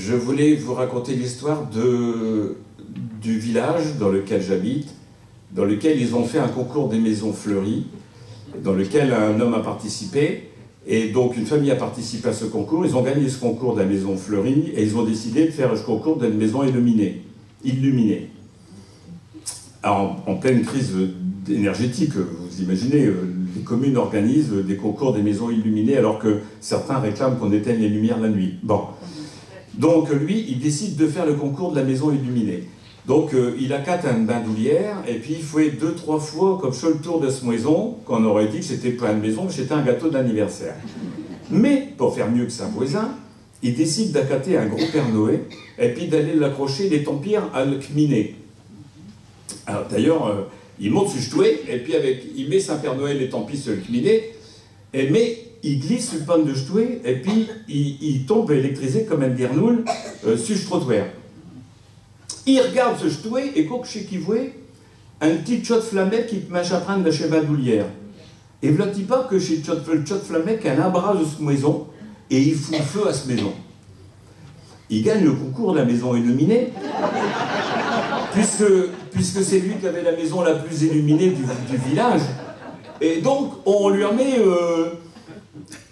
je voulais vous raconter l'histoire du village dans lequel j'habite, dans lequel ils ont fait un concours des maisons fleuries, dans lequel un homme a participé, et donc une famille a participé à ce concours. Ils ont gagné ce concours de la maison fleurie, et ils ont décidé de faire ce concours d'une maison illuminée. Alors, en pleine crise énergétique, vous imaginez, les communes organisent des concours des maisons illuminées alors que certains réclament qu'on éteigne les lumières la nuit. Bon. Donc lui, il décide de faire le concours de la maison illuminée. Donc il accate une bandoulière et puis il fait 2-3 fois comme ça le tour de cette maison, qu'on aurait dit que c'était pas une maison, mais c'était un gâteau d'anniversaire. Mais, pour faire mieux que sa voisin, il décide d'accater un gros Père Noël et puis d'aller l'accrocher des tempires à le cheminer. Alors d'ailleurs, il monte sur le ch'toué, et puis il met Saint-Père Noël et tant pis sur le cheminée, mais il glisse sur le pan de ch'toué, et puis il tombe électrisé comme un guernoul sur le trottoir. Il regarde ce ch'toué, et quand chez qui voit, un petit tchot flamette qui mâche à prendre de chez Badoulière. Et voilà pas que chez le tchot flamette qu'il y a un bras de cette maison, et il fout le feu à cette maison. Il gagne le concours de la maison illuminée, puisque c'est lui qui avait la maison la plus illuminée du village. Et donc, on lui remet...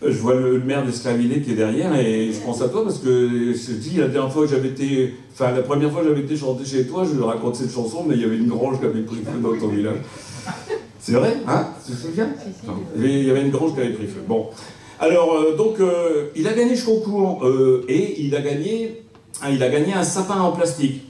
je vois le maire d'Esclavillé qui est derrière, et je pense à toi, parce que je te dis, la dernière fois que j'avais été... Enfin, la première fois que j'avais été chanter chez toi, je raconte cette chanson, mais il y avait une grange qui avait pris feu dans ton village. C'est vrai, hein? Tu te souviens? Il y avait une grange qui avait pris feu. Bon. Alors, il a gagné ce concours, et il a gagné un sapin en plastique.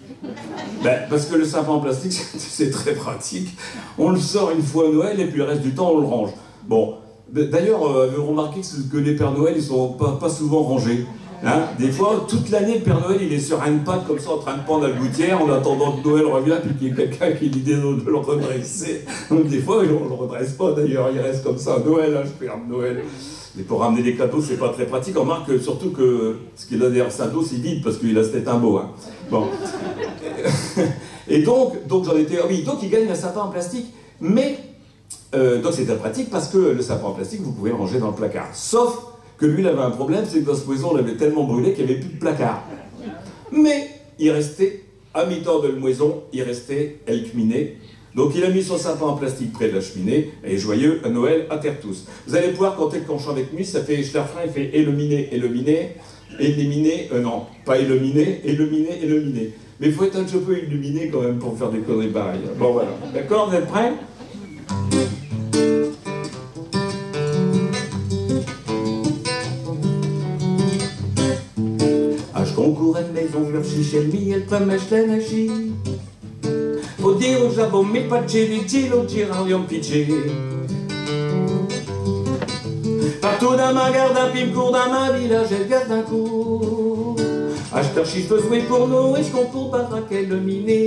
Ben, parce que le sapin en plastique, c'est très pratique. On le sort une fois à Noël, et puis le reste du temps, on le range. Bon, d'ailleurs, vous remarquez que les Pères Noël, ils sont pas souvent rangés. Hein? Des fois, toute l'année, le Père Noël, il est sur une patte, comme ça, en train de pendre à la gouttière, en attendant que Noël revienne, puis qu'il y ait quelqu'un qui ait l'idée de le redresser. Donc, des fois, on ne le redresse pas, d'ailleurs, il reste comme ça. Noël, hein, je Père Noël. Et pour ramener des cadeaux, c'est pas très pratique. On remarque surtout que ce qu'il a derrière sa dos, c'est vide, parce qu'il a cette tête un beau. Hein. Bon. Et donc j'en étais... Ah oui, donc il gagne un sapin en plastique, mais... donc c'était pratique, parce que le sapin en plastique, vous pouvez le ranger dans le placard. Sauf que lui, il avait un problème, c'est que dans cette moison, on l'avait tellement brûlé qu'il n'y avait plus de placard. Mais il restait, à mi-temps de la moison, il restait elcheminé. Donc il a mis son sapin en plastique près de la cheminée, et joyeux à Noël à terre tous. Vous allez pouvoir compter quand je chante avec lui, ça fait Schlerfrin, il fait éliminé, non, pas éliminé. Mais il faut être un petit peu illuminé quand même pour faire des conneries pareilles. Bon voilà, d'accord, vous êtes prêts? Aș concura în maison fleur și el el plămește năși. Oddio j'avo mi paceri giro girando un picci. Partout dans ma garde, puis me cours dans ma village, elle garde un coup. Acheteur si je peux jouer pour nous, et je concours par Raquel le miné.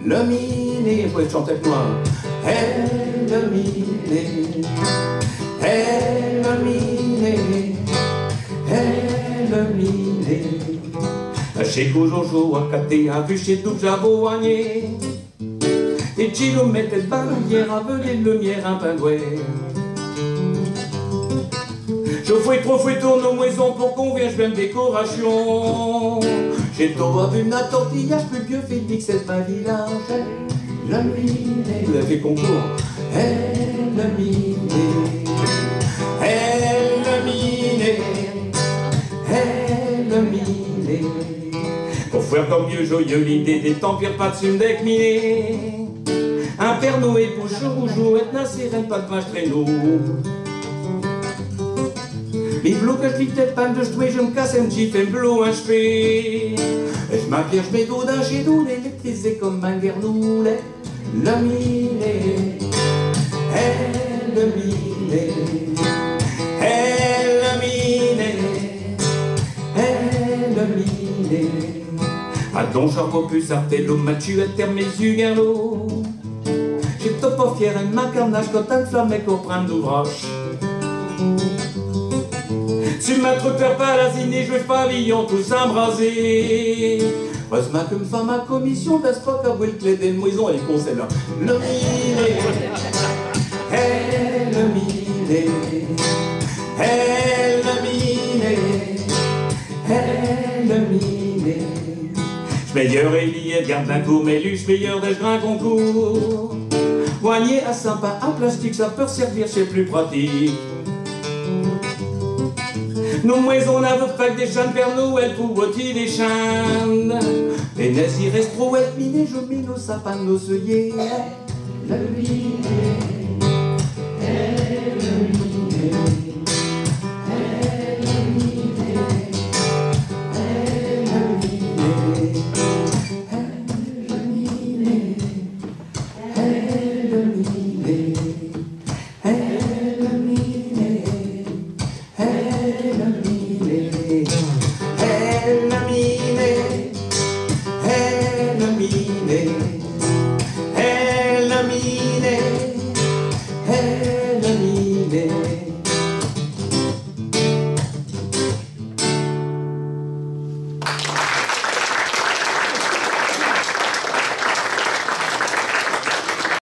Le miné, vous pouvez chanter avec moi. Le miné, le miné, le miné. Chez Jojo, à Caté, à vu chez tout j'avo agné. Et Gilo mettait de bannière, à veler de lumière, un pingouin. Je fouille trop, fouille tourne aux maisons pour qu'on vienne, je vais me décoration. J'ai trop vu ma tortillage, plus vieux Félix, c'est ma village. Le miné, vous avez fait concours. Le miné, le miné, le miné. Pour faire comme vieux joyeux l'idée des tempires, pas de sume d'ecminé. Un Père Noël pour jour, et la sirène, pas de vache traîneau. Les blocs que je vis tête panne de ch'toué, je me casse un petit fait bleu un ch'pé. Et je m'appelle, je m'égo d'un chez nous, électrisé comme un guernoul. Le miné, le miné, le miné, le miné. A don j'en plus artello, ma tu à terre mes yeux guerlo. J'ai pas fier de ma carnage quand un flamme qu'on prend d'ouvrage. Tu m'as trop faire palasiner, je veux pavillon tous embrasés. Heureusement que me fait ma commission, parce pas qu'à vous le clé des moisons et conseils là. Le miné, le miné, le miné, le miné. Meilleur Eliette, garde la cour, Méluche, meilleur d'Esgrin concours. Poignet à sympa, à plastique, ça peut servir, c'est plus pratique. Nos maisons n'avons pas que des chans, Père Noël, pour-t-il des chans. Les nazis restent trop miné, je mine nos sapins, nos œillets. Le